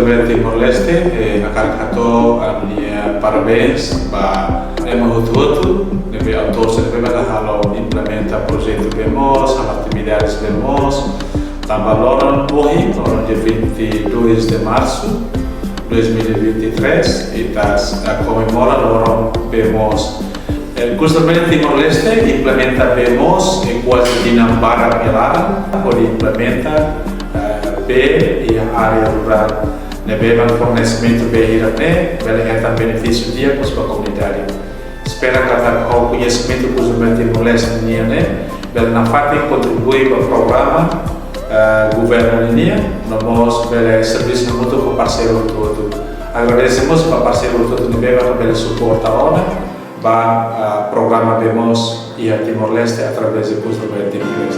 governo Timor-Leste acarcatou a minha parabéns para Emma Hutu, nebe autor nebe halo implementa projeto BEMOS, halo atividades BEMOS, também hoje, no dia 22 de março de 2023, e comemora o BEMOS. O governo Timor-Leste implementa BEMOS e quase Dinambara Pelada, onde implementa B e a área rural. Nebe fornecimento B e Irané, vai dar benefício diários para a comunidade. Espero que o conhecimento do governo Timor-Leste vai na parte contribuir para o programa governo linha, nós pelo serviço muito com parceiro todo. Agradecemos para parceiro todo pelo suporte a ONU, para o programa BEMOS e a Timor-Leste através do governo Timor-Leste.